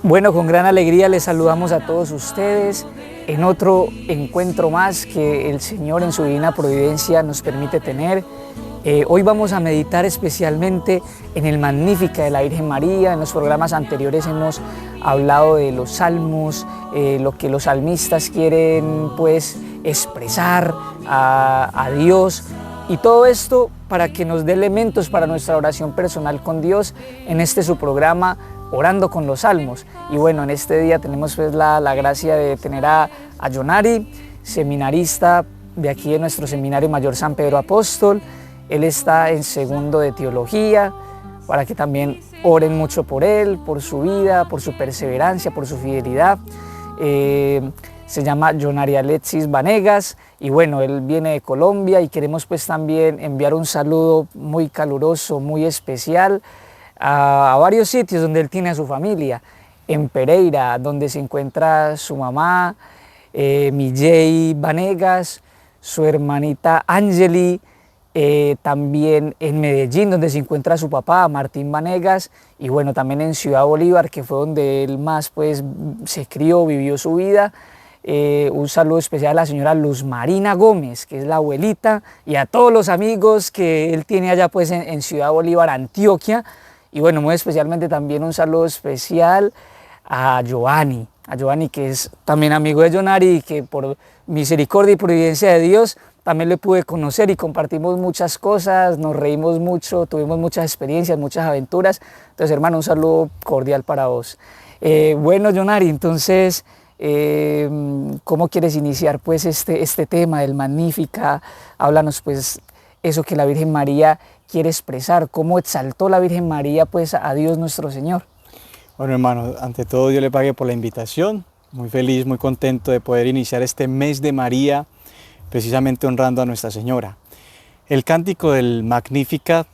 Bueno, con gran alegría les saludamos a todos ustedes en otro encuentro más que el Señor en su divina providencia nos permite tener. Hoy vamos a meditar especialmente en el Magnífica de la Virgen María. En los programas anteriores hemos hablado de los salmos, lo que los salmistas quieren pues expresar a Dios, y todo esto para que nos dé elementos para nuestra oración personal con Dios en este su programa Orando con los Salmos. Y bueno, en este día tenemos pues la gracia de tener a Jonari, seminarista de aquí de nuestro Seminario Mayor San Pedro Apóstol. Él está en segundo de teología, para que también oren mucho por él, por su vida, por su perseverancia, por su fidelidad. Se llama Jonari Alexis Vanegas y bueno, él viene de Colombia y queremos pues también enviar un saludo muy caluroso, muy especial a varios sitios donde él tiene a su familia. En Pereira, donde se encuentra su mamá, Milley Vanegas, su hermanita Angeli, también en Medellín, donde se encuentra su papá, Martín Vanegas, y bueno, también en Ciudad Bolívar, que fue donde él más pues se crió, vivió su vida. Un saludo especial a la señora Luz Marina Gómez, que es la abuelita, y a todos los amigos que él tiene allá pues en Ciudad Bolívar, Antioquia. Y bueno, muy especialmente también un saludo especial a Giovanni, que es también amigo de Jonari y que por misericordia y providencia de Dios también le pude conocer y compartimos muchas cosas, nos reímos mucho, tuvimos muchas experiencias, muchas aventuras. Entonces, hermano, un saludo cordial para vos. Bueno, Jonari, entonces, ¿cómo quieres iniciar pues este tema del Magnífica? Háblanos pues eso que la Virgen María quiere expresar, cómo exaltó la Virgen María pues a Dios nuestro Señor. Bueno, hermano, ante todo Dios le pague por la invitación. Muy feliz, muy contento de poder iniciar este mes de María, precisamente honrando a Nuestra Señora. El cántico del Magnífica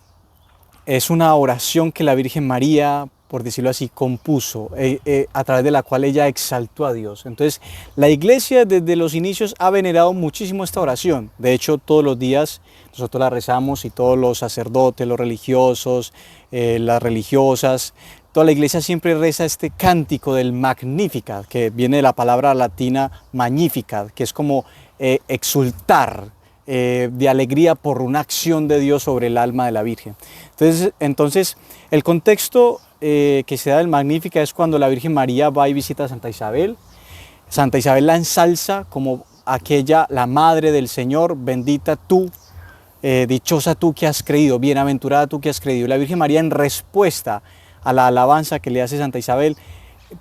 es una oración que la Virgen María, por decirlo así, compuso, a través de la cual ella exaltó a Dios. Entonces, la Iglesia desde los inicios ha venerado muchísimo esta oración. De hecho, todos los días nosotros la rezamos y todos los sacerdotes, los religiosos, las religiosas, toda la Iglesia siempre reza este cántico del Magnificat, que viene de la palabra latina Magnificat, que es como exultar, de alegría por una acción de Dios sobre el alma de la Virgen. Entonces el contexto que se da del Magnífica es cuando la Virgen María va y visita a Santa Isabel. Santa Isabel la ensalza como aquella, la madre del Señor, bendita tú, dichosa tú que has creído, bienaventurada tú que has creído. La Virgen María, en respuesta a la alabanza que le hace Santa Isabel,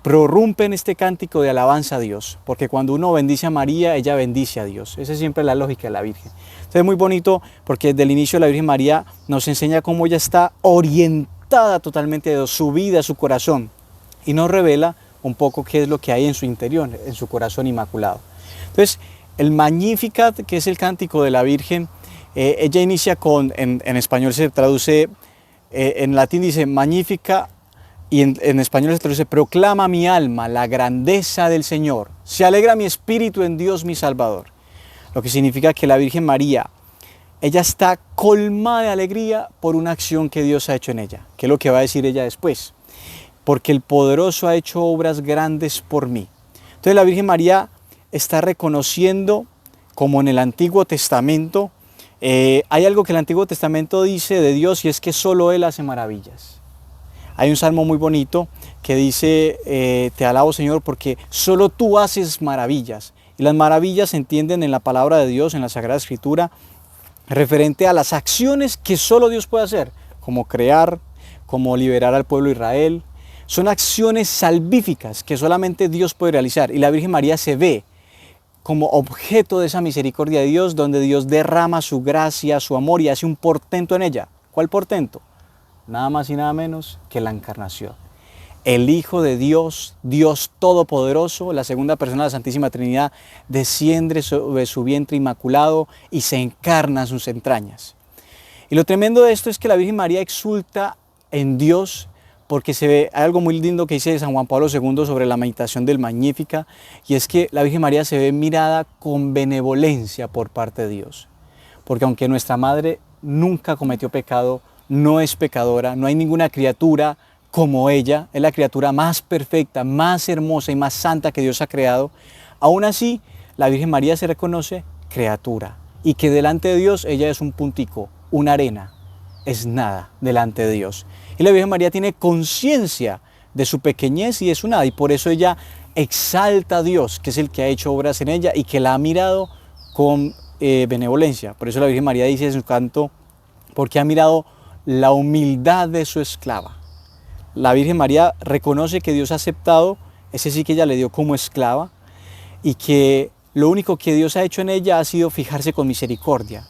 prorrumpe en este cántico de alabanza a Dios, porque cuando uno bendice a María, ella bendice a Dios. Esa es siempre la lógica de la Virgen. Entonces es muy bonito porque desde el inicio la Virgen María nos enseña cómo ella está orientada totalmente a Dios, su vida, su corazón, y nos revela un poco qué es lo que hay en su interior, en su corazón inmaculado. Entonces el Magnificat, que es el cántico de la Virgen, ella inicia con, en español se traduce, en latín dice Magnífica, y en español se traduce: proclama mi alma la grandeza del Señor, se alegra mi espíritu en Dios mi Salvador. Lo que significa que la Virgen María, ella está colmada de alegría por una acción que Dios ha hecho en ella. ¿Qué es lo que va a decir ella después? Porque el Poderoso ha hecho obras grandes por mí. Entonces la Virgen María está reconociendo, como en el Antiguo Testamento, hay algo que el Antiguo Testamento dice de Dios, y es que solo Él hace maravillas. Hay un salmo muy bonito que dice: te alabo, Señor, porque solo tú haces maravillas. Y las maravillas se entienden en la palabra de Dios, en la Sagrada Escritura, referente a las acciones que solo Dios puede hacer, como crear, como liberar al pueblo de Israel. Son acciones salvíficas que solamente Dios puede realizar. Y la Virgen María se ve como objeto de esa misericordia de Dios, donde Dios derrama su gracia, su amor, y hace un portento en ella. ¿Cuál portento? Nada más y nada menos que la encarnación. El Hijo de Dios, Dios Todopoderoso, la segunda persona de la Santísima Trinidad, desciende sobre su vientre inmaculado y se encarna en sus entrañas. Y lo tremendo de esto es que la Virgen María exulta en Dios, porque se ve algo muy lindo que dice San Juan Pablo II sobre la meditación del Magnífica, y es que la Virgen María se ve mirada con benevolencia por parte de Dios. Porque aunque nuestra Madre nunca cometió pecado, no es pecadora, no hay ninguna criatura como ella, es la criatura más perfecta, más hermosa y más santa que Dios ha creado, aún así la Virgen María se reconoce criatura y que delante de Dios ella es un puntico, una arena, es nada delante de Dios. Y la Virgen María tiene conciencia de su pequeñez y de su nada, y por eso ella exalta a Dios, que es el que ha hecho obras en ella y que la ha mirado con benevolencia. Por eso la Virgen María dice en su canto, porque ha mirado la humildad de su esclava. La Virgen María reconoce que Dios ha aceptado, ese sí que ella le dio como esclava, y que lo único que Dios ha hecho en ella ha sido fijarse con misericordia.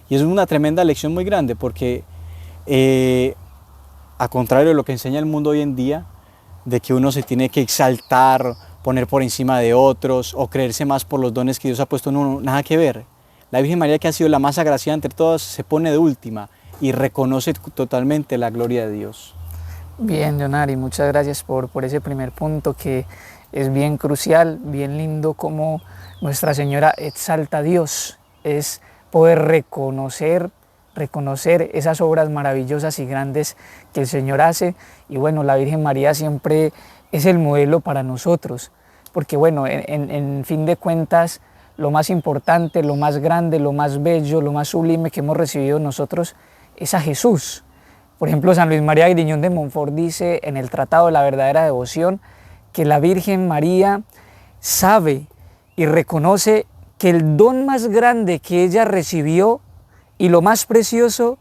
Y es una tremenda lección muy grande, porque a contrario de lo que enseña el mundo hoy en día, de que uno se tiene que exaltar, poner por encima de otros o creerse más por los dones que Dios ha puesto en uno, nada que ver. La Virgen María, que ha sido la más agraciada entre todas, se pone de última y reconoce totalmente la gloria de Dios. Bien, Jonari, muchas gracias por ese primer punto que es bien crucial, bien lindo como Nuestra Señora exalta a Dios, es poder reconocer esas obras maravillosas y grandes que el Señor hace. Y bueno, la Virgen María siempre es el modelo para nosotros, porque bueno, en fin de cuentas, lo más importante, lo más grande, lo más bello, lo más sublime que hemos recibido nosotros es a Jesús. Por ejemplo, San Luis María Griñón de Montfort dice en el Tratado de la Verdadera Devoción que la Virgen María sabe y reconoce que el don más grande que ella recibió y lo más precioso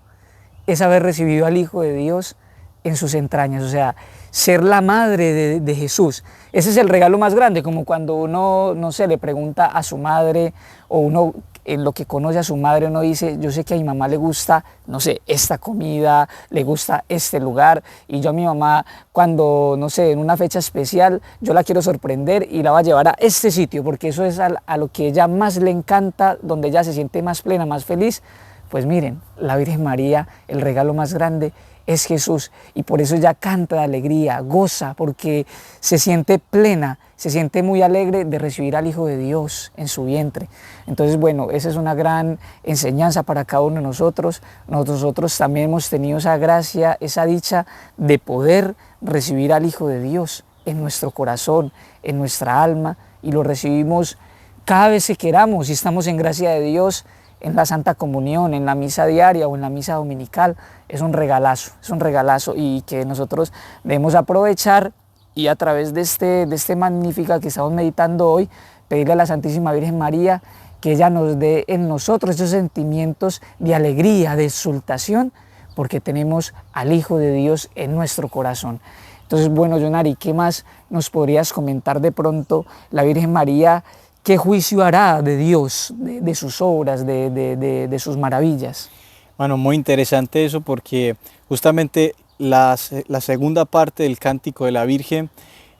es haber recibido al Hijo de Dios en sus entrañas, o sea, ser la madre de Jesús. Ese es el regalo más grande, como cuando uno, no sé, le pregunta a su madre, o uno en lo que conoce a su madre, uno dice, yo sé que a mi mamá le gusta, no sé, esta comida, le gusta este lugar, y yo a mi mamá, cuando, no sé, en una fecha especial, yo la quiero sorprender y la voy a llevar a este sitio, porque eso es a lo que ella más le encanta, donde ella se siente más plena, más feliz. Pues miren, la Virgen María, el regalo más grande es Jesús, y por eso ella canta de alegría, goza, porque se siente plena, se siente muy alegre de recibir al Hijo de Dios en su vientre. Entonces, bueno, esa es una gran enseñanza para cada uno de nosotros. Nosotros también hemos tenido esa gracia, esa dicha de poder recibir al Hijo de Dios en nuestro corazón, en nuestra alma, y lo recibimos cada vez que queramos, y estamos en gracia de Dios, en la Santa Comunión, en la misa diaria o en la misa dominical. Es un regalazo y que nosotros debemos aprovechar, y a través de este Magnífica que estamos meditando hoy, pedirle a la Santísima Virgen María que ella nos dé en nosotros esos sentimientos de alegría, de exultación, porque tenemos al Hijo de Dios en nuestro corazón. Entonces, bueno, Jonari, ¿qué más nos podrías comentar de pronto? La Virgen María, ¿qué juicio hará de Dios, de sus obras, de sus maravillas? Bueno, muy interesante eso, porque justamente la segunda parte del Cántico de la Virgen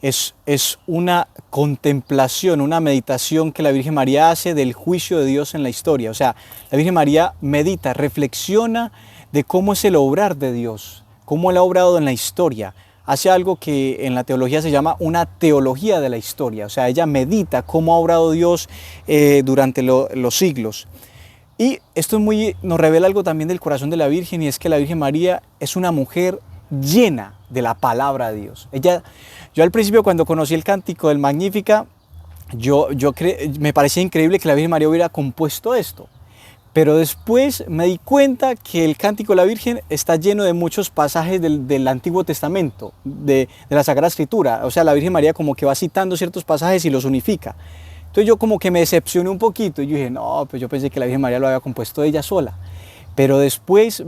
es una contemplación, una meditación que la Virgen María hace del juicio de Dios en la historia. O sea, la Virgen María medita, reflexiona de cómo es el obrar de Dios, cómo Él ha obrado en la historia. Hace algo que en la teología se llama una teología de la historia. O sea, ella medita cómo ha obrado Dios durante los siglos. Y esto nos revela algo también del corazón de la Virgen, y es que la Virgen María es una mujer llena de la palabra de Dios. Yo al principio, cuando conocí el Cántico del Magnífica, me parecía increíble que la Virgen María hubiera compuesto esto. Pero después me di cuenta que el Cántico de la Virgen está lleno de muchos pasajes del Antiguo Testamento, de la Sagrada Escritura. O sea, la Virgen María como que va citando ciertos pasajes y los unifica. Entonces yo como que me decepcioné un poquito, y yo dije, no, pues yo pensé que la Virgen María lo había compuesto ella sola. Pero después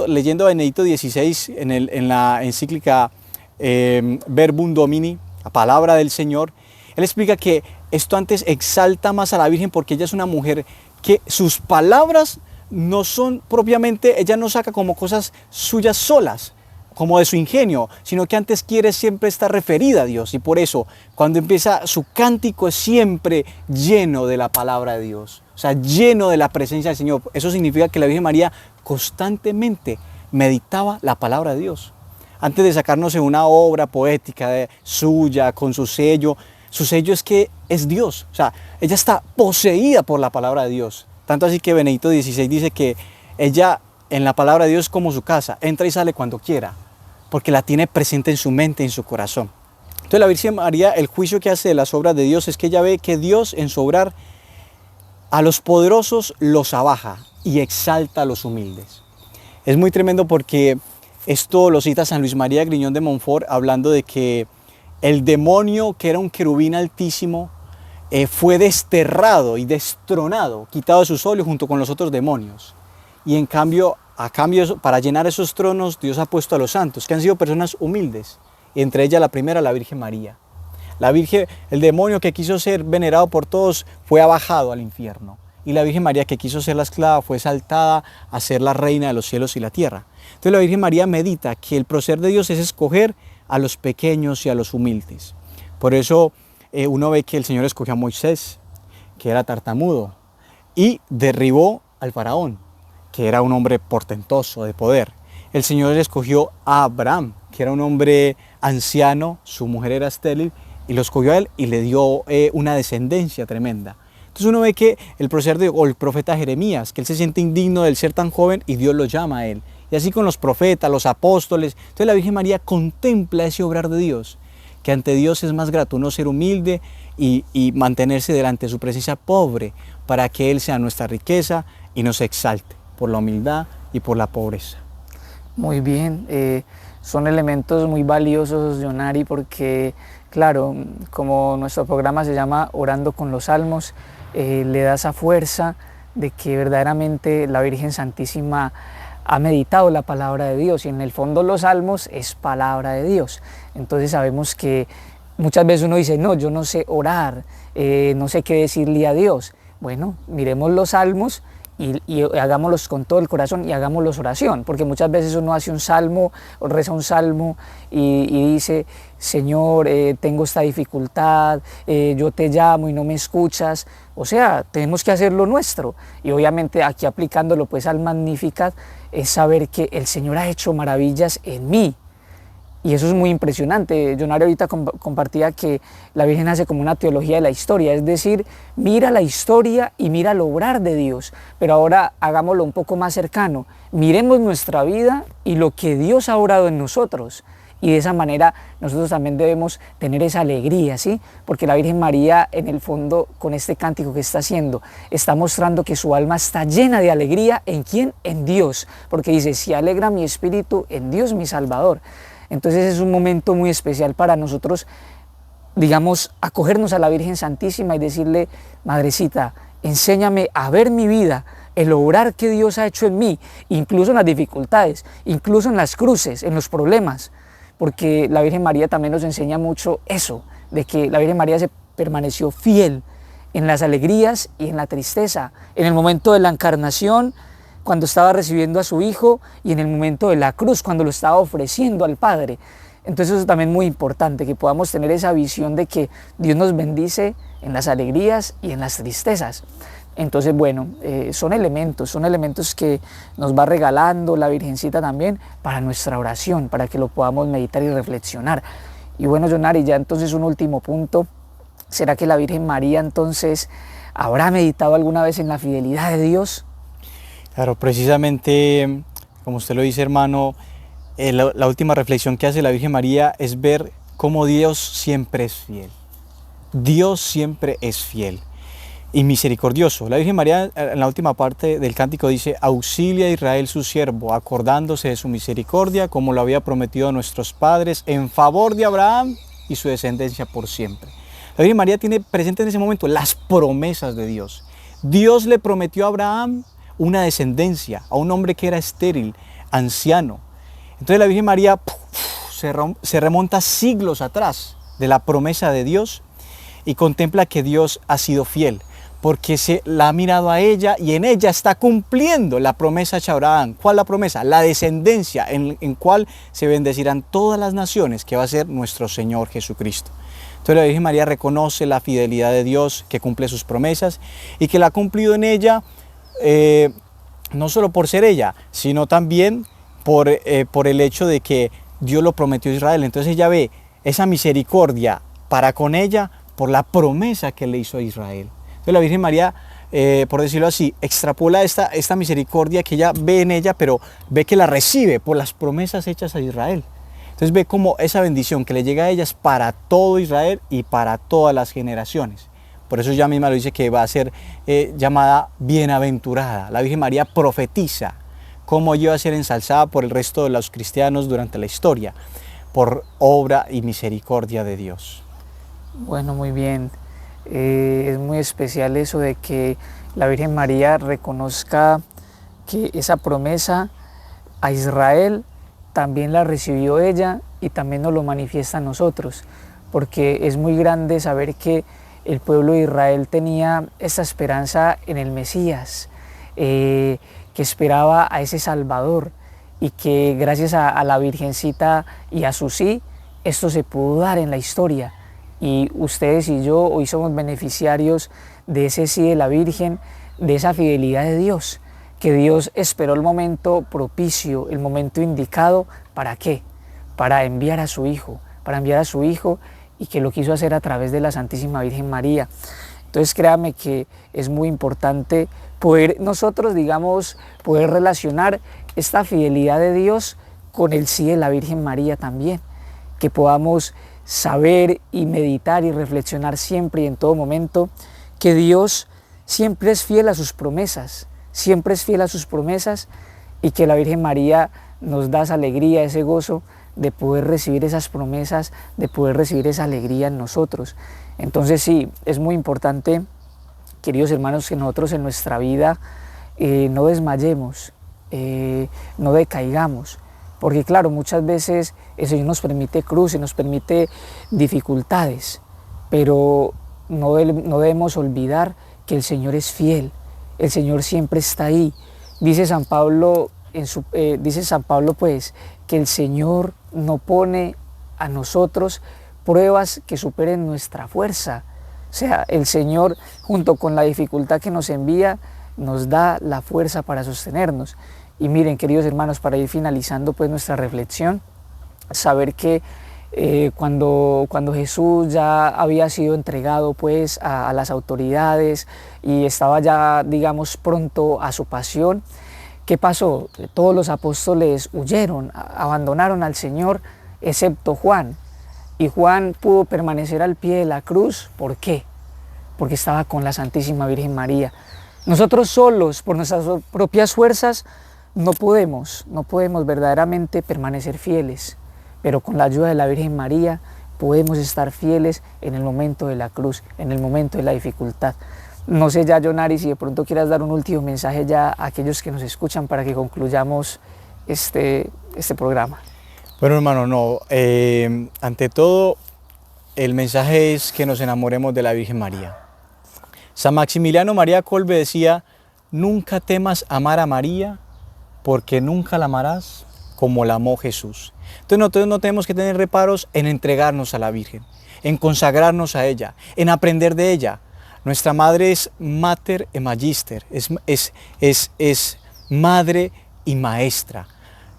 leyendo a Benedicto XVI en la encíclica Verbum Domini, la palabra del Señor, él explica que esto antes exalta más a la Virgen, porque ella es una mujer que sus palabras no son propiamente, ella no saca como cosas suyas solas, como de su ingenio, sino que antes quiere siempre estar referida a Dios, y por eso cuando empieza su cántico es siempre lleno de la palabra de Dios, o sea, lleno de la presencia del Señor. Eso significa que la Virgen María constantemente meditaba la palabra de Dios. Antes de sacarnos una obra poética suya con su sello es que es Dios, o sea, ella está poseída por la palabra de Dios. Tanto así que Benedicto XVI dice que ella en la palabra de Dios es como su casa, entra y sale cuando quiera, porque la tiene presente en su mente, en su corazón. Entonces la Virgen María, el juicio que hace de las obras de Dios es que ella ve que Dios en su obrar a los poderosos los abaja y exalta a los humildes. Es muy tremendo porque esto lo cita San Luis María Griñón de Montfort, hablando de que el demonio, que era un querubín altísimo, fue desterrado y destronado, quitado de su solio junto con los otros demonios. Y a cambio, para llenar esos tronos, Dios ha puesto a los santos, que han sido personas humildes, y entre ellas la primera, la Virgen María. El demonio que quiso ser venerado por todos fue abajado al infierno. Y la Virgen María, que quiso ser la esclava, fue exaltada a ser la reina de los cielos y la tierra. Entonces la Virgen María medita que el proceder de Dios es escoger a los pequeños y a los humildes. Por eso uno ve que el Señor escogió a Moisés, que era tartamudo, y derribó al faraón, que era un hombre portentoso de poder. El Señor escogió a Abraham, que era un hombre anciano, su mujer era estéril, y lo escogió a él y le dio una descendencia tremenda. Entonces uno ve que el proceder o el profeta Jeremías, que él se siente indigno del ser tan joven y Dios lo llama a él. Y así con los profetas, los apóstoles. Entonces la Virgen María contempla ese obrar de Dios, que ante Dios es más grato uno ser humilde y mantenerse delante de su presencia pobre, para que Él sea nuestra riqueza y nos exalte por la humildad y por la pobreza. Muy bien, son elementos muy valiosos, Jonari, porque claro, como nuestro programa se llama Orando con los Salmos, le da esa fuerza de que verdaderamente la Virgen Santísima ha meditado la palabra de Dios, y en el fondo los salmos es palabra de Dios. Entonces sabemos que muchas veces uno dice, no, yo no sé orar, no sé qué decirle a Dios. Bueno, miremos los salmos y hagámoslos con todo el corazón y hagámoslos oración, porque muchas veces uno hace un salmo, o reza un salmo y dice, Señor, tengo esta dificultad, yo te llamo y no me escuchas. O sea, tenemos que hacer lo nuestro, y obviamente aquí aplicándolo pues al Magnificat, es saber que el Señor ha hecho maravillas en mí. Y eso es muy impresionante. Jonari ahorita compartía que la Virgen hace como una teología de la historia, es decir, mira la historia y mira el obrar de Dios, pero ahora hagámoslo un poco más cercano. Miremos nuestra vida y lo que Dios ha obrado en nosotros. Y de esa manera nosotros también debemos tener esa alegría, ¿sí? Porque la Virgen María, en el fondo, con este cántico que está haciendo, está mostrando que su alma está llena de alegría. ¿En quién? En Dios. Porque dice, si alegra mi espíritu en Dios mi Salvador. Entonces es un momento muy especial para nosotros, digamos, acogernos a la Virgen Santísima y decirle, Madrecita, enséñame a ver mi vida, el obrar que Dios ha hecho en mí, incluso en las dificultades, incluso en las cruces, en los problemas, porque la Virgen María también nos enseña mucho eso, de que la Virgen María se permaneció fiel en las alegrías y en la tristeza, en el momento de la encarnación, cuando estaba recibiendo a su Hijo, y en el momento de la cruz, cuando lo estaba ofreciendo al Padre. Entonces eso también es muy importante, que podamos tener esa visión de que Dios nos bendice en las alegrías y en las tristezas. Entonces, bueno, son elementos que nos va regalando la Virgencita también para nuestra oración, para que lo podamos meditar y reflexionar. Y bueno, Jonari, ya entonces un último punto, ¿será que la Virgen María entonces habrá meditado alguna vez en la fidelidad de Dios? Claro, precisamente, como usted lo dice, hermano, la última reflexión que hace la Virgen María es ver cómo Dios siempre es fiel. Dios siempre es fiel y misericordioso. La Virgen María, en la última parte del cántico, dice, auxilia a Israel su siervo, acordándose de su misericordia, como lo había prometido a nuestros padres, en favor de Abraham y su descendencia por siempre. La Virgen María tiene presente en ese momento las promesas de Dios. Dios le prometió a Abraham una descendencia, a un hombre que era estéril, anciano. Entonces la Virgen María se remonta siglos atrás de la promesa de Dios y contempla que Dios ha sido fiel, porque se la ha mirado a ella y en ella está cumpliendo la promesa hecha a Abraham. ¿Cuál es la promesa? La descendencia en cual se bendecirán todas las naciones, que va a ser nuestro Señor Jesucristo. Entonces la Virgen María reconoce la fidelidad de Dios, que cumple sus promesas y que la ha cumplido en ella, no solo por ser ella, sino también por el hecho de que Dios lo prometió a Israel. Entonces ella ve esa misericordia para con ella por la promesa que le hizo a Israel. Entonces la Virgen María, por decirlo así, extrapola esta misericordia que ella ve en ella, pero ve que la recibe por las promesas hechas a Israel. Entonces ve cómo esa bendición que le llega a ella es para todo Israel y para todas las generaciones. Por eso ella misma lo dice que va a ser llamada bienaventurada. La Virgen María profetiza cómo ella va a ser ensalzada por el resto de los cristianos durante la historia, por obra y misericordia de Dios. Bueno, muy bien. Es muy especial eso de que la Virgen María reconozca que esa promesa a Israel también la recibió ella y también nos lo manifiesta a nosotros, porque es muy grande saber que el pueblo de Israel tenía esta esperanza en el Mesías, que esperaba a ese Salvador y que gracias a la Virgencita y a su sí, esto se pudo dar en la historia. Y ustedes y yo hoy somos beneficiarios de ese sí de la Virgen, de esa fidelidad de Dios, que Dios esperó el momento propicio, el momento indicado, ¿para qué? Para enviar a su Hijo, y que lo quiso hacer a través de la Santísima Virgen María. Entonces créame que es muy importante poder nosotros, digamos, poder relacionar esta fidelidad de Dios con el sí de la Virgen María también, que podamos saber y meditar y reflexionar siempre y en todo momento que Dios siempre es fiel a sus promesas, y que la Virgen María nos da esa alegría, ese gozo de poder recibir esas promesas, de poder recibir esa alegría en nosotros. Entonces sí, es muy importante, queridos hermanos, que nosotros en nuestra vida no desmayemos, no decaigamos, porque claro, muchas veces el Señor nos permite cruces, nos permite dificultades, pero no debemos olvidar que el Señor es fiel, el Señor siempre está ahí. Dice San Pablo, pues, que el Señor no pone a nosotros pruebas que superen nuestra fuerza. O sea, el Señor, junto con la dificultad que nos envía, nos da la fuerza para sostenernos. Y miren, queridos hermanos, para ir finalizando pues nuestra reflexión, saber que cuando Jesús ya había sido entregado pues a las autoridades y estaba ya, digamos, pronto a su pasión, ¿qué pasó? Todos los apóstoles huyeron, abandonaron al Señor, excepto Juan. Y Juan pudo permanecer al pie de la cruz. ¿Por qué? Porque estaba con la Santísima Virgen María. Nosotros solos, por nuestras propias fuerzas, no podemos verdaderamente permanecer fieles, pero con la ayuda de la Virgen María podemos estar fieles en el momento de la cruz, en el momento de la dificultad. No sé ya, Jonari, si de pronto quieras dar un último mensaje ya a aquellos que nos escuchan para que concluyamos este programa. Bueno, hermano, no. Ante todo, el mensaje es que nos enamoremos de la Virgen María. San Maximiliano María Kolbe decía: nunca temas amar a María, porque nunca la amarás como la amó Jesús. Entonces nosotros no tenemos que tener reparos en entregarnos a la Virgen, en consagrarnos a ella, en aprender de ella. Nuestra madre es mater e magister, es madre y maestra.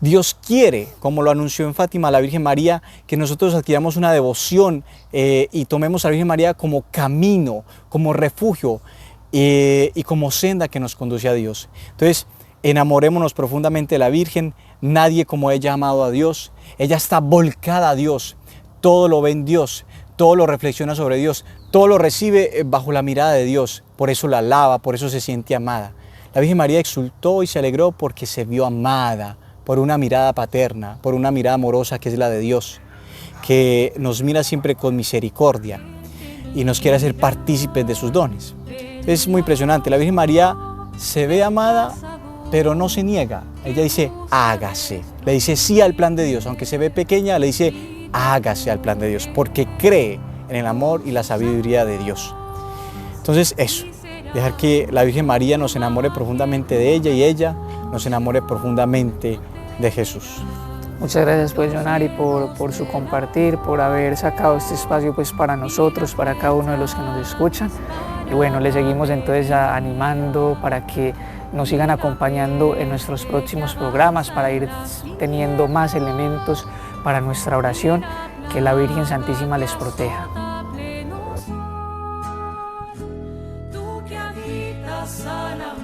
Dios quiere, como lo anunció en Fátima la Virgen María, que nosotros adquiramos una devoción y tomemos a la Virgen María como camino, como refugio y como senda que nos conduce a Dios. Entonces, enamorémonos profundamente de la Virgen. Nadie como ella ha amado a Dios. Ella está volcada a Dios. Todo lo ve en Dios, todo lo reflexiona sobre Dios, todo lo recibe bajo la mirada de Dios. Por eso la alaba, por eso se siente amada. La Virgen María exultó y se alegró porque se vio amada por una mirada paterna, por una mirada amorosa que es la de Dios, que nos mira siempre con misericordia y nos quiere hacer partícipes de sus dones. Es muy impresionante. La Virgen María se ve amada, pero no se niega. Ella dice, hágase. Le dice sí al plan de Dios. Aunque se ve pequeña, le dice, hágase al plan de Dios, porque cree en el amor y la sabiduría de Dios. Entonces eso, dejar que la Virgen María nos enamore profundamente de ella y ella nos enamore profundamente de Jesús. Muchas gracias pues, Jonari, por su compartir, por haber sacado este espacio pues para nosotros, para cada uno de los que nos escuchan. Y bueno, les seguimos entonces animando para que nos sigan acompañando en nuestros próximos programas, para ir teniendo más elementos para nuestra oración. Que la Virgen Santísima les proteja. Tú que habitas a la